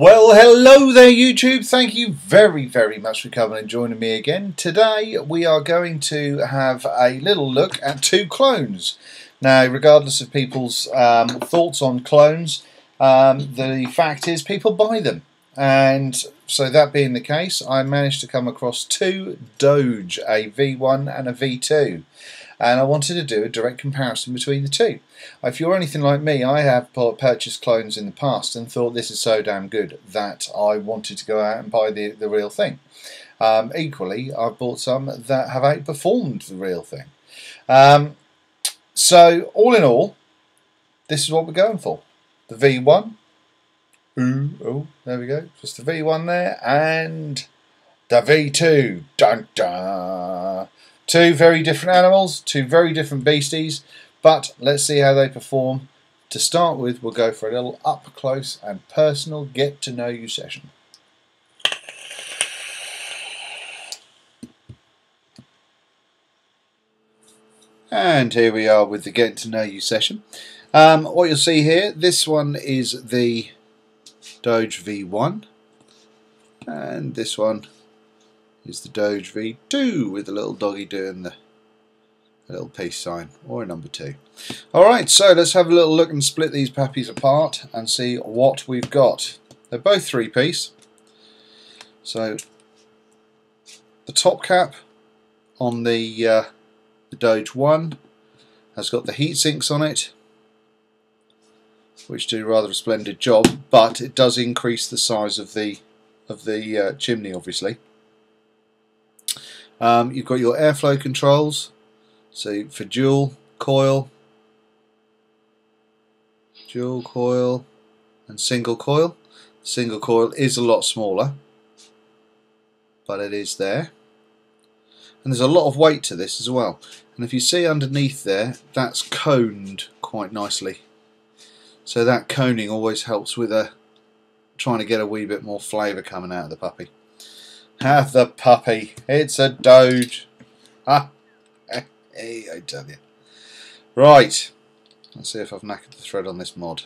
Well, hello there YouTube. Thank you very much for coming and joining me again. Today we are going to have a little look at two clones. Now, regardless of people's thoughts on clones, the fact is people buy them. And so that being the case, I managed to come across two Doge, a V1 and a V2. And I wanted to do a direct comparison between the two. If you're anything like me, I have purchased clones in the past and thought this is so damn good that I wanted to go out and buy the real thing. Equally, I've bought some that have outperformed the real thing. So all in all, this is what we're going for. The V1. Oh, there we go. Just the V1 there. And the V2. Dun dun. Two very different animals, two very different beasties, but let's see how they perform. To start with, we'll go for a little up close and personal get to know you session. And here we are with the get to know you session. What you'll see here, this one is the Doge V1, and this one is the Doge V2 with the little doggy doing the little peace sign, or a number 2. Alright, so let's have a little look and split these puppies apart and see what we've got. They're both 3-piece. So the top cap on the Doge 1 has got the heat sinks on it, which do rather a splendid job, but it does increase the size of the chimney, obviously. You've got your airflow controls, so for dual coil, and single coil. Single coil is a lot smaller, but it is there. And there's a lot of weight to this as well. And if you see underneath there, that's coned quite nicely. So that coning always helps with trying to get a wee bit more flavour coming out of the puppy. Have the puppy. It's a Doge. Hey, I tell you. Right. Let's see if I've knackered the thread on this mod.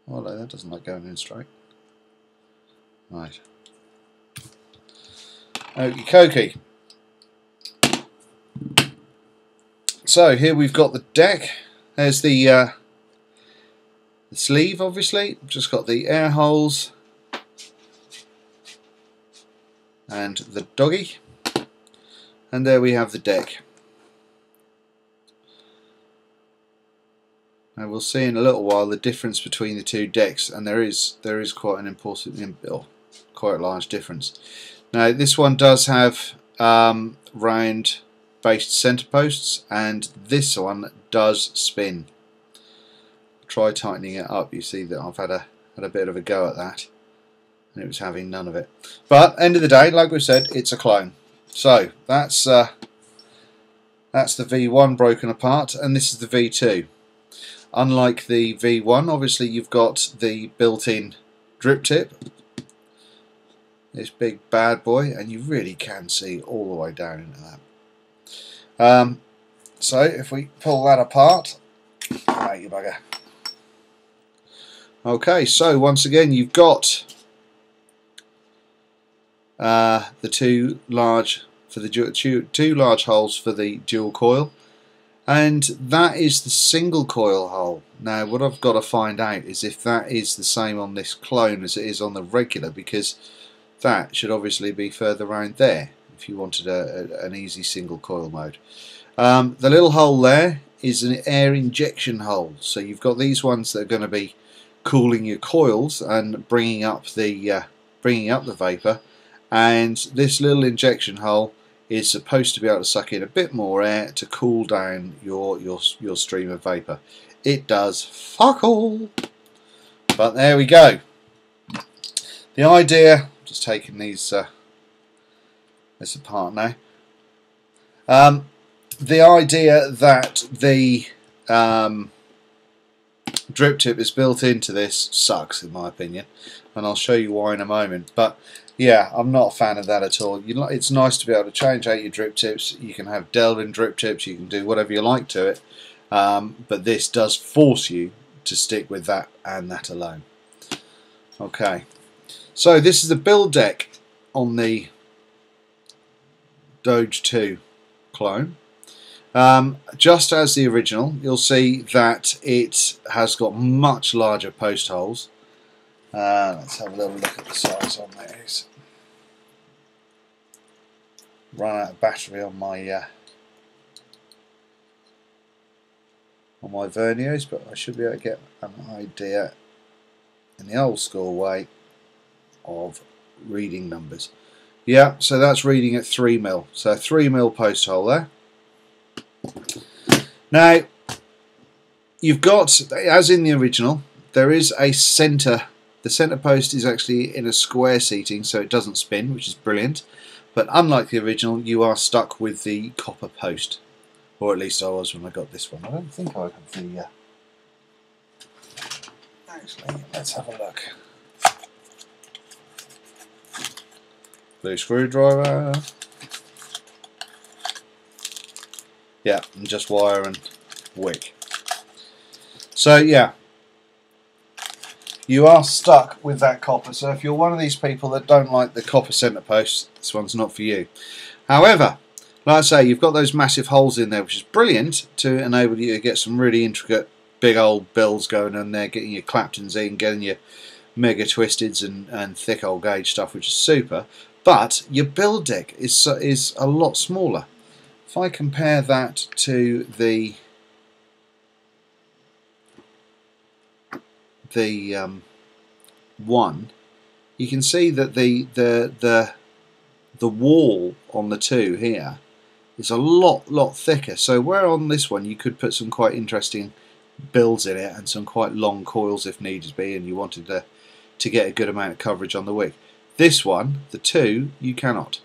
Oh no, that doesn't like going in straight. Right. Okie dokie. So here we've got the deck. There's the sleeve, obviously. Just got the air holes and the doggy, and there we have the deck. Now we'll see in a little while the difference between the two decks, and there is quite an important, quite a large difference. Now this one does have round based centre posts, and this one does spin. Try tightening it up. You see that I've had a bit of a go at that, and it was having none of it. But end of the day, like we said, it's a clone. So that's the V1 broken apart, and this is the V2. Unlike the V1, obviously you've got the built-in drip tip, this big bad boy, and you really can see all the way down into that. So if we pull that apart, ah, you bugger. Okay, so once again you've got the two large holes for the dual coil, and that is the single coil hole. Now what I've got to find out is if that is the same on this clone as it is on the regular, because that should obviously be further around there if you wanted an easy single coil mode. The little hole there is an air injection hole, so you've got these ones that are going to be cooling your coils and bringing up the vapor, and this little injection hole is supposed to be able to suck in a bit more air to cool down your stream of vapor. It does fuck all, but there we go. The idea, just taking these this apart now. The idea that the drip tip is built into this sucks, in my opinion, and I'll show you why in a moment. But yeah, I'm not a fan of that at all. It's nice to be able to change out your drip tips. You can have Delvin drip tips, you can do whatever you like to it, but this does force you to stick with that and that alone. Okay, so this is the build deck on the Doge 2 clone. Just as the original, you'll see that it has got much larger post holes. Let's have a little look at the size on these. Run out of battery on my verniers, but I should be able to get an idea in the old school way of reading numbers. Yeah, so that's reading at 3mm. So 3mm post hole there. Now, you've got, as in the original, there is a centre. The centre post is actually in a square seating, so it doesn't spin, which is brilliant. But unlike the original, you are stuck with the copper post. Or at least I was when I got this one. I don't think I have the... Actually, let's have a look. Blue screwdriver. Yeah, and just wire and wick. So yeah, you are stuck with that copper. So if you're one of these people that don't like the copper centre post, this one's not for you. However, like I say, you've got those massive holes in there, which is brilliant to enable you to get some really intricate big old builds going on there, getting your Claptons in, getting your mega twisteds and thick old gauge stuff, which is super. But your build deck is a lot smaller. If I compare that to the one, you can see that the wall on the two here is a lot thicker. So where on this one you could put some quite interesting builds in it and some quite long coils if needed be, and you wanted to get a good amount of coverage on the wick. This one, the 2, you cannot,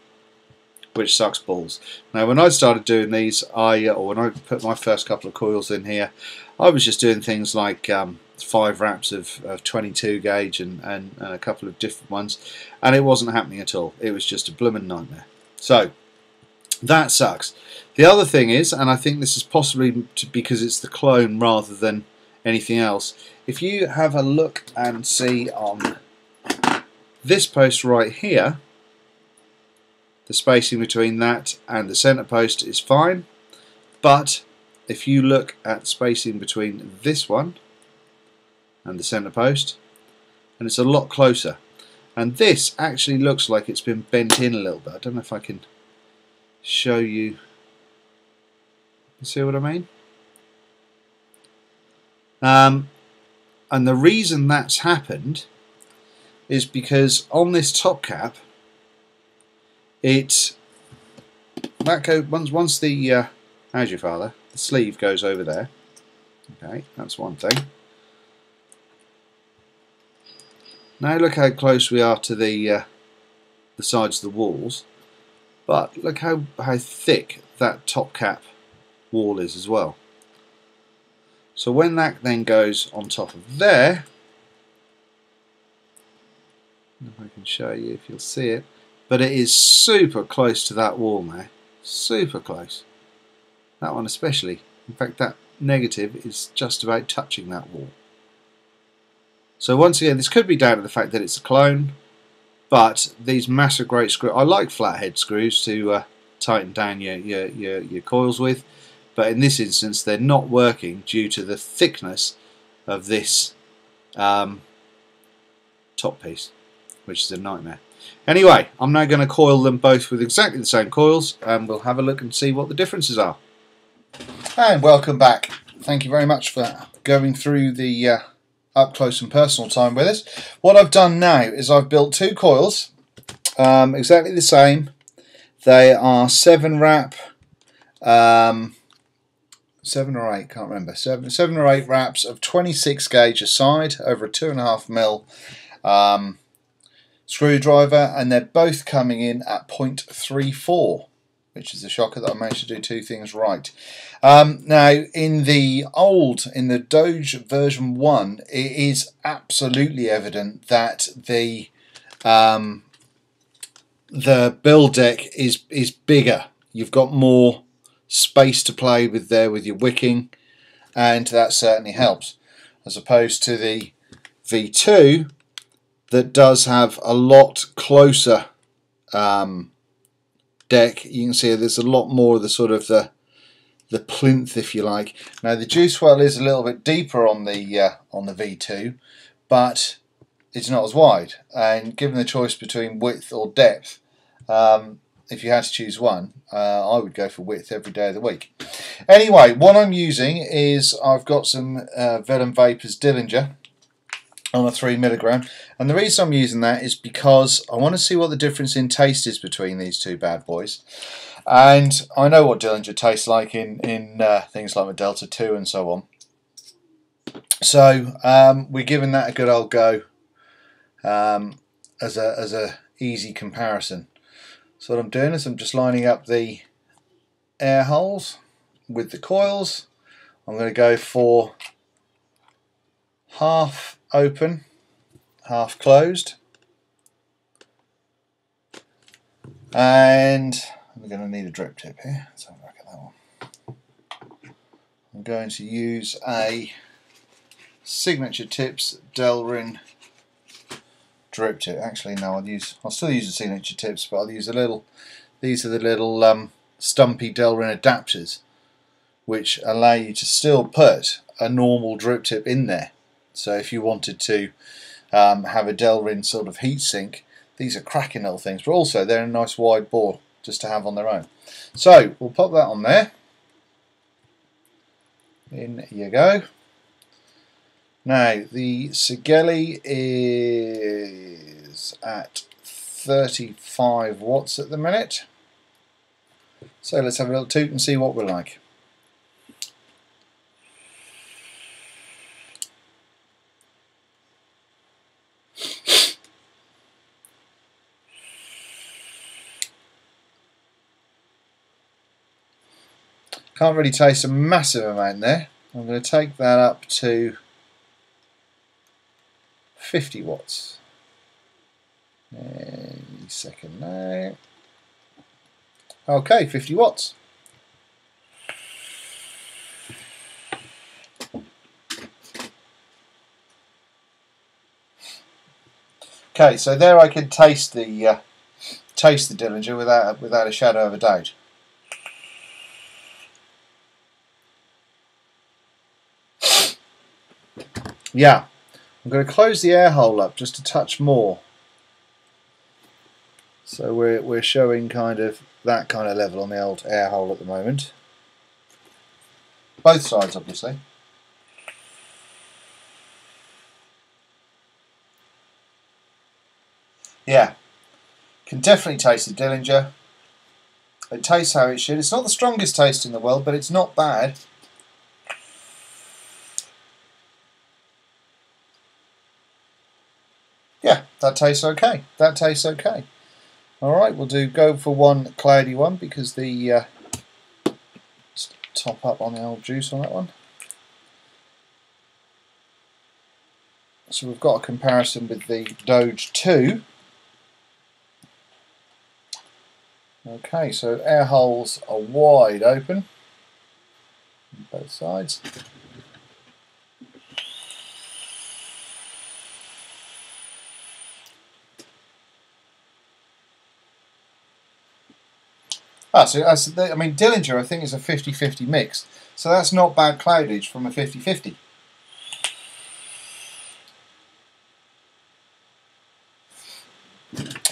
which sucks balls. Now when I started doing these, or when I put my first couple of coils in here, I was just doing things like 5 wraps of 22 gauge and a couple of different ones, and it wasn't happening at all. It was just a blooming nightmare. So that sucks. The other thing is, and I think this is possibly because it's the clone rather than anything else, if you have a look and see on this post right here, the spacing between that and the centre post is fine, but if you look at spacing between this one and the centre post, and it's a lot closer, and this actually looks like it's been bent in a little bit. I don't know if I can show you. You see what I mean? And the reason that's happened is because on this top cap, once the how's your father? The sleeve goes over there. Okay, that's one thing. Now look how close we are to the sides of the walls, but look how thick that top cap wall is as well. So when that then goes on top of there, if I can show you if you'll see it, but it is super close to that wall now, super close. That one especially. In fact, that negative is just about touching that wall. So once again, this could be down to the fact that it's a clone, but these massive great screws, I like flathead screws to tighten down your coils with, but in this instance they're not working due to the thickness of this top piece, which is a nightmare. Anyway, I'm now going to coil them both with exactly the same coils, and we'll have a look and see what the differences are. And welcome back. Thank you very much for going through the up close and personal time with us. What I've done now is I've built 2 coils, exactly the same. They are 7 wrap, 7 or 8, can't remember, 7 or 8 wraps of 26 gauge a side over a 2.5mm screwdriver, and they're both coming in at 0.34, which is a shocker that I managed to do 2 things right. Now in the Doge version 1, it is absolutely evident that the build deck is bigger. You've got more space to play with there with your wicking, and that certainly helps, as opposed to the V2. that does have a lot closer deck. You can see there's a lot more of the sort of the plinth, if you like. Now the juice well is a little bit deeper on the V2, but it's not as wide. And given the choice between width or depth, if you had to choose one, I would go for width every day of the week. Anyway, what I'm using is I've got some Venom Vapors Dillinger on a 3mg, and the reason I'm using that is because I want to see what the difference in taste is between these two bad boys. And I know what Dillinger tastes like in things like my Delta 2 and so on. So we're giving that a good old go as a easy comparison. So what I'm doing is I'm just lining up the air holes with the coils. I'm going to go for half open, half closed, and we're going to need a drip tip here. Let's have a look at that one. I'm going to use a Signature Tips Delrin drip tip. Actually, no, I'll still use the Signature Tips, but I'll use a little. These are the little stumpy Delrin adapters, which allow you to still put a normal drip tip in there. So if you wanted to have a Delrin sort of heatsink, these are cracking little things. But also they're a nice wide bore just to have on their own. So we'll pop that on there. In you go. Now the Sigelli is at 35 watts at the minute. So let's have a little toot and see what we're like. Can't really taste a massive amount there. I'm going to take that up to 50 watts. Any second now. Okay, 50 watts. Okay, so there I can taste the Dillinger without a shadow of a doubt. Yeah, I'm going to close the air hole up just a touch more. So we're showing kind of that kind of level on the old air hole at the moment. Both sides, obviously. Yeah, can definitely taste the Dillinger. It tastes how it should. It's not the strongest taste in the world, but it's not bad. Yeah, that tastes okay. That tastes okay. Alright, we'll go for one cloudy one because the just top up on the old juice on that one. So we've got a comparison with the Doge 2. Okay, so air holes are wide open on both sides. So I mean, Dillinger I think is a 50-50 mix, so that's not bad cloudage from a 50-50.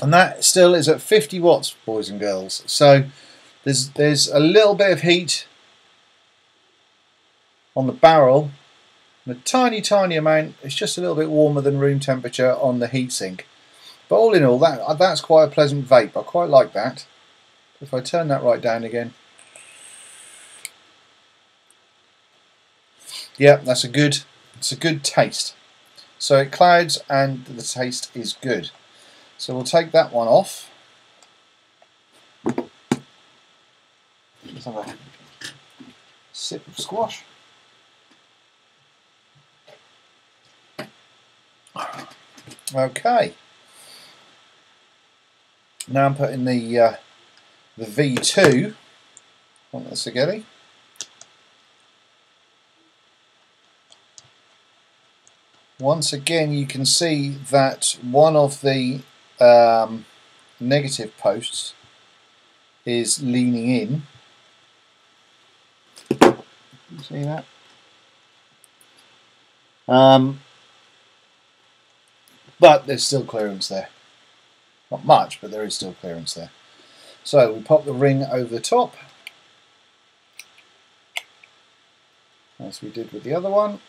And that still is at 50 watts, boys and girls. So there's a little bit of heat on the barrel, and a tiny amount. It's just a little bit warmer than room temperature on the heatsink. But all in all, that's quite a pleasant vape. I quite like that. If I turn that right down again, yeah, it's a good taste. So it clouds and the taste is good. So we'll take that one off. Let's have a sip of squash. Okay. Now I'm putting the V2 on the Sigelli. once again you can see that one of the negative posts is leaning in. You see that? But there's still clearance there. Not much, but there is still clearance there. So we pop the ring over the top, as we did with the other one,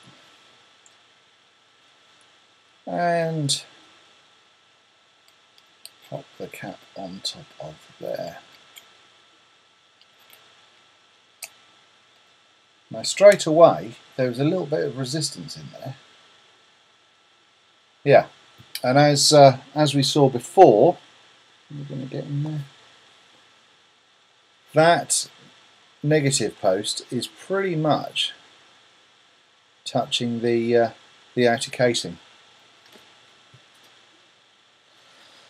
and pop the cap on top of there. Now straight away there was a little bit of resistance in there. Yeah, and as we saw before, we're going to get in there. That negative post is pretty much touching the outer casing.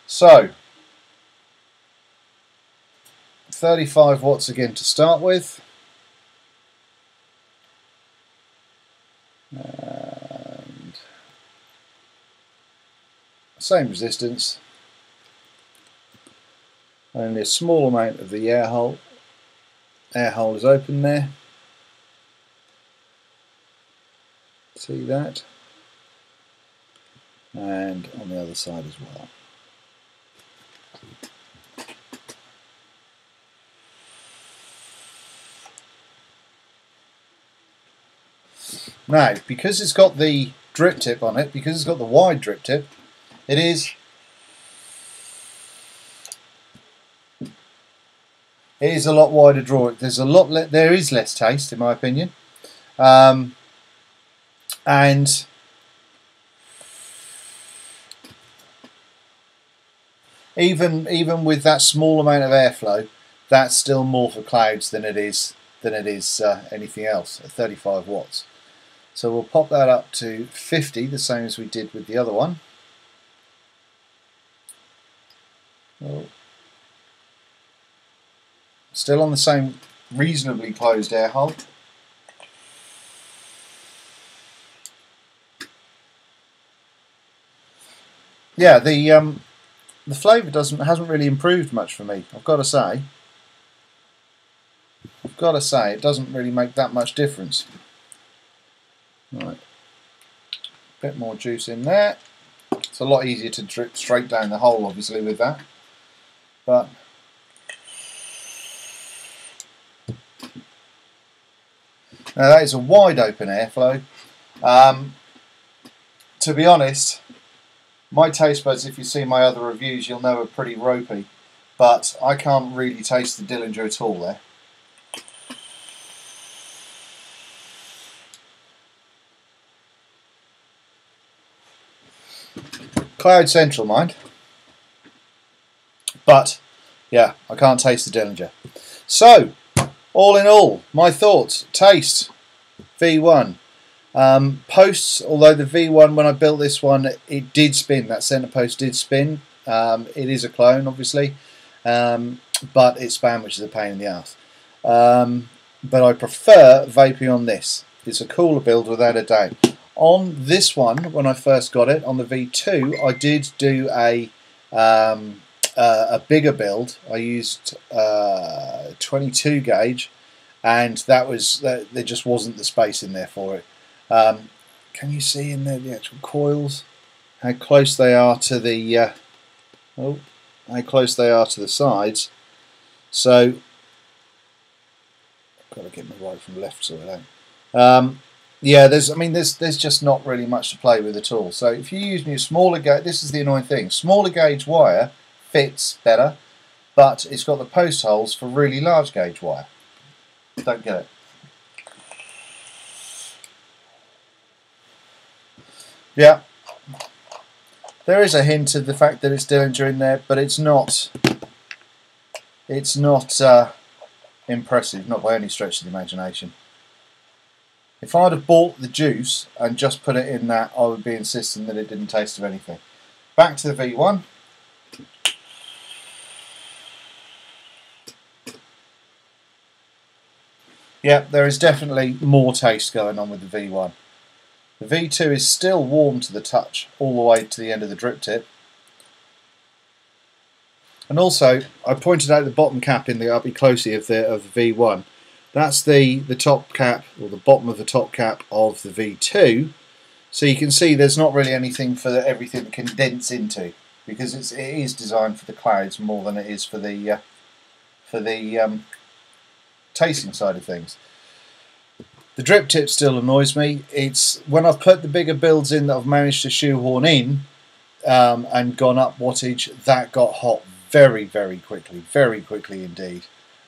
So 35 watts again to start with. And same resistance, only a small amount of the air hole is open there. See that? And on the other side as well. Now, because it's got the drip tip on it, because it's got the wide drip tip, it is a lot wider draw. There's there is less taste, in my opinion, and even with that small amount of airflow, that's still more for clouds than it is anything else at 35 watts. So we'll pop that up to 50, the same as we did with the other one. Well, still on the same reasonably closed air hole. Yeah, the flavour hasn't really improved much for me, I've got to say. It doesn't really make that much difference. Right, a bit more juice in there. It's a lot easier to drip straight down the hole, obviously, with that. But now that is a wide open airflow. To be honest, my taste buds, if you see my other reviews, you'll know are pretty ropey. But I can't really taste the Dillinger at all there. Cloud Central, mind. But, yeah, I can't taste the Dillinger. So, all in all, my thoughts. Taste, V1. Posts, although the V1, when I built this one, it did spin. That centre post did spin. It is a clone, obviously. But it span, which is a pain in the ass. But I prefer vaping on this. It's a cooler build without a doubt. On this one, when I first got it, on the V2, I did do a bigger build. I used 22 gauge, and there just wasn't the space in there for it. Can you see in there the actual coils? How close they are to the sides? So I've got to get my right from left sorted out. Yeah, there's just not really much to play with at all. So if you're using a smaller gauge, this is the annoying thing. Smaller gauge wire fits better, but it's got the post holes for really large gauge wire. Don't get it. Yeah, there is a hint of the fact that it's Dillinger in there, but it's not impressive, not by any stretch of the imagination. If I'd have bought the juice and just put it in that, I would be insisting that it didn't taste of anything. Back to the V1. Yeah, there is definitely more taste going on with the V1. The V2 is still warm to the touch all the way to the end of the drip tip. And also, I pointed out the bottom cap in the up closely of the V1. That's the top cap, or the bottom of the top cap of the V2. So you can see there's not really anything for everything to condense into, because it is designed for the clouds more than it is for the tasting side of things. The drip tip still annoys me. It's when I've put the bigger builds in that I've managed to shoehorn in and gone up wattage, that got hot very quickly indeed.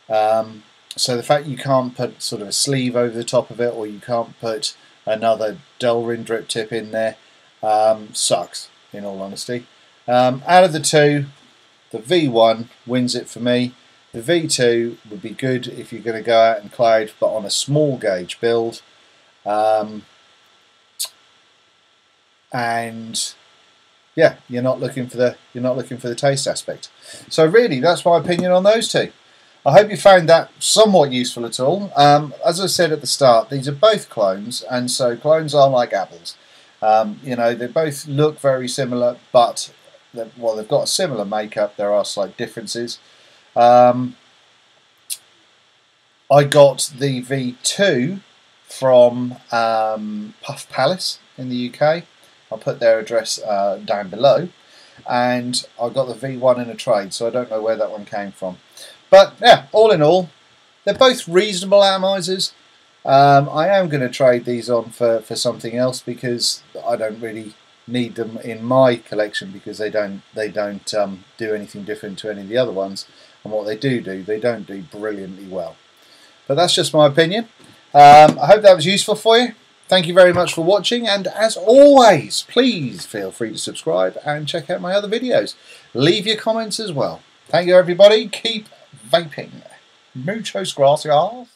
So the fact you can't put sort of a sleeve over the top of it, or you can't put another Delrin drip tip in there, sucks, in all honesty. Out of the two, the V1 wins it for me. The V2 would be good if you're going to go out and cloud, but on a small gauge build. And yeah, you're not looking for the taste aspect. So really, that's my opinion on those two. I hope you found that somewhat useful at all. As I said at the start, these are both clones, and so clones are like apples. You know, they both look very similar, but well, they've got a similar makeup. There are slight differences. I got the V2 from Puff Palace in the UK. I'll put their address down below. And I got the V1 in a trade, so I don't know where that one came from. But yeah, all in all, they're both reasonable atomizers. I am going to trade these on for something else, because I don't really need them in my collection, because they don't do anything different to any of the other ones, and what they do, they don't do brilliantly well. But that's just my opinion. I hope that was useful for you. Thank you very much for watching, and as always, please feel free to subscribe and check out my other videos. Leave your comments as well. Thank you, everybody. Keep vaping. Muchos gracias.